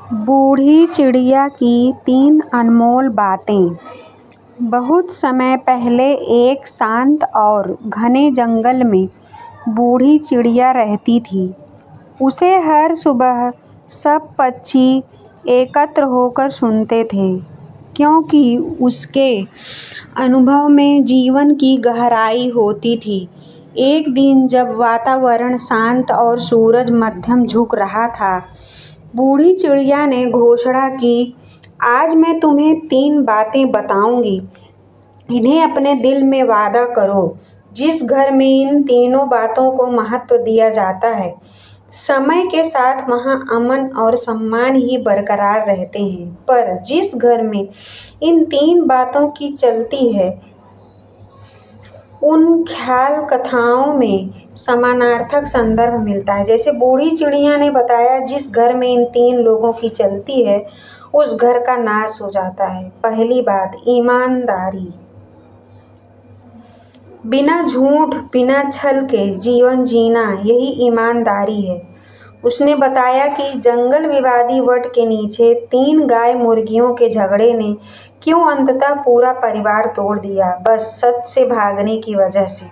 बूढ़ी चिड़िया की 3 अनमोल बातें। बहुत समय पहले एक शांत और घने जंगल में बूढ़ी चिड़िया रहती थी। उसे हर सुबह सब पक्षी एकत्र होकर सुनते थे, क्योंकि उसके अनुभव में जीवन की गहराई होती थी। एक दिन जब वातावरण शांत और सूरज मध्यम झुक रहा था, बूढ़ी चिड़िया ने घोषणा की, आज मैं तुम्हें 3 बातें बताऊंगी। इन्हें अपने दिल में वादा करो। जिस घर में इन तीनों बातों को महत्व दिया जाता है, समय के साथ वहाँ अमन और सम्मान ही बरकरार रहते हैं। पर जिस घर में इन 3 बातों की चलती है, उन ख्याल कथाओं में समानार्थक संदर्भ मिलता है। जैसे बूढ़ी चिड़िया ने बताया, जिस घर में इन 3 लोगों की चलती है, उस घर का नाश हो जाता है। पहली बात, ईमानदारी। बिना झूठ, बिना छल के जीवन जीना, यही ईमानदारी है। उसने बताया कि जंगल विवादी वट के नीचे 3 गाय मुर्गियों के झगड़े ने क्यों अंततः पूरा परिवार तोड़ दिया, बस सच से भागने की वजह से।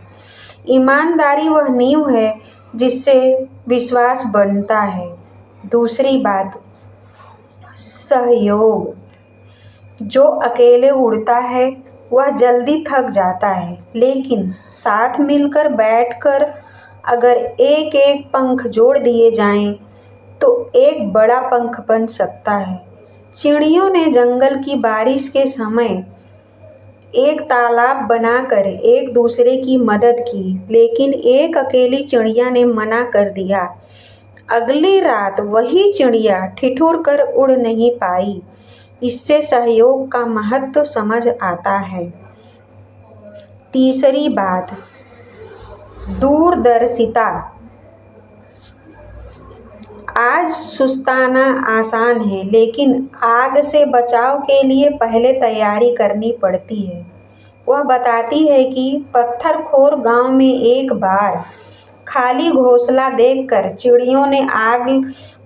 ईमानदारी वह नींव है जिससे विश्वास बनता है। दूसरी बात, सहयोग। जो अकेले उड़ता है वह जल्दी थक जाता है, लेकिन साथ मिलकर बैठकर अगर एक एक पंख जोड़ दिए जाएं, तो एक बड़ा पंख बन सकता है। चिड़ियों ने जंगल की बारिश के समय एक तालाब बनाकर एक दूसरे की मदद की, लेकिन एक अकेली चिड़िया ने मना कर दिया। अगली रात वही चिड़िया ठिठुर कर उड़ नहीं पाई। इससे सहयोग का महत्व समझ आता है। तीसरी बात, दूरदर्शिता। आज सुस्ताना आसान है, लेकिन आग से बचाव के लिए पहले तैयारी करनी पड़ती है। वह बताती है कि पत्थरखोर गांव में एक बार खाली घोंसला देखकर चिड़ियों ने आग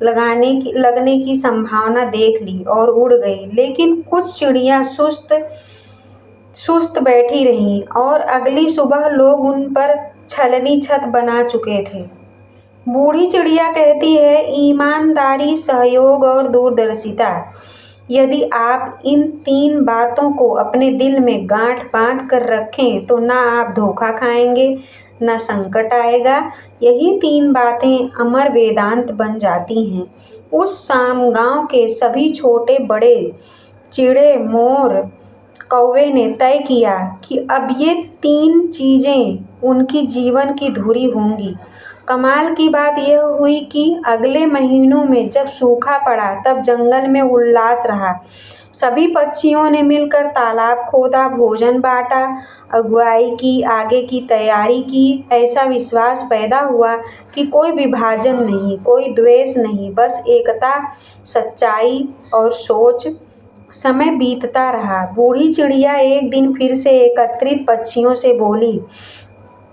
लगने की संभावना देख ली और उड़ गई, लेकिन कुछ चिड़िया सुस्त बैठी रहीं और अगली सुबह लोग उन पर छलनी छत बना चुके थे। बूढ़ी चिड़िया कहती है, ईमानदारी, सहयोग और दूरदर्शिता। यदि आप इन 3 बातों को अपने दिल में गांठ बांध कर रखें, तो ना आप धोखा खाएंगे, न संकट आएगा। यही 3 बातें अमर वेदांत बन जाती हैं। उस शाम गांव के सभी छोटे बड़े, चिड़े, मोर, कौवे ने तय किया कि अब ये 3 चीजें उनकी जीवन की धुरी होंगी। कमाल की बात यह हुई कि अगले महीनों में जब सूखा पड़ा, तब जंगल में उल्लास रहा। सभी पक्षियों ने मिलकर तालाब खोदा, भोजन बांटा, अगुवाई की, आगे की तैयारी की। ऐसा विश्वास पैदा हुआ कि कोई विभाजन नहीं, कोई द्वेष नहीं, बस एकता, सच्चाई और सोच। समय बीतता रहा। बूढ़ी चिड़िया एक दिन फिर से एकत्रित पक्षियों से बोली,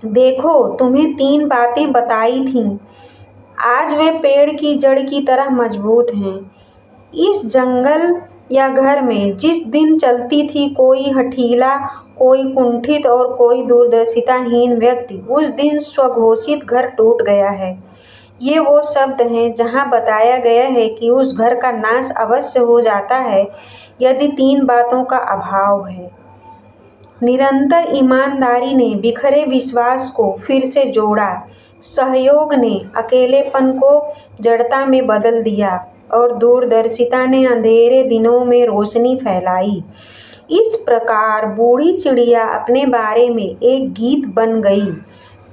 देखो, तुम्हें 3 बातें बताई थीं। आज वे पेड़ की जड़ की तरह मजबूत हैं। इस जंगल या घर में जिस दिन चलती थी कोई हठीला, कोई कुंठित और कोई दूरदर्शिताहीन व्यक्ति, उस दिन स्वघोषित घर टूट गया है। ये वो शब्द हैं जहाँ बताया गया है कि उस घर का नाश अवश्य हो जाता है यदि 3 बातों का अभाव है। निरंतर ईमानदारी ने बिखरे विश्वास को फिर से जोड़ा, सहयोग ने अकेलेपन को जड़ता में बदल दिया और दूरदर्शिता ने अंधेरे दिनों में रोशनी फैलाई। इस प्रकार बूढ़ी चिड़िया अपने बारे में एक गीत बन गई।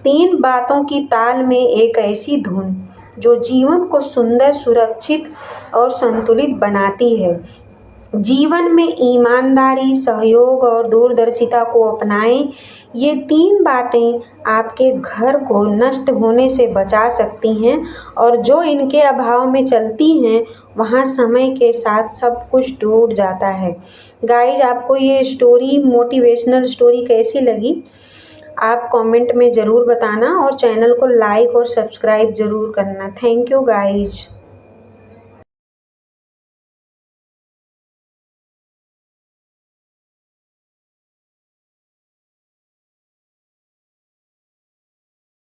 3 बातों की ताल में एक ऐसी धुन जो जीवन को सुंदर, सुरक्षित और संतुलित बनाती है। जीवन में ईमानदारी, सहयोग और दूरदर्शिता को अपनाएं। ये 3 बातें आपके घर को नष्ट होने से बचा सकती हैं, और जो इनके अभाव में चलती हैं, वहाँ समय के साथ सब कुछ टूट जाता है। गाइज, आपको ये स्टोरी, मोटिवेशनल स्टोरी कैसी लगी? आप कमेंट में ज़रूर बताना और चैनल को लाइक और सब्सक्राइब ज़रूर करना। Thank you guys.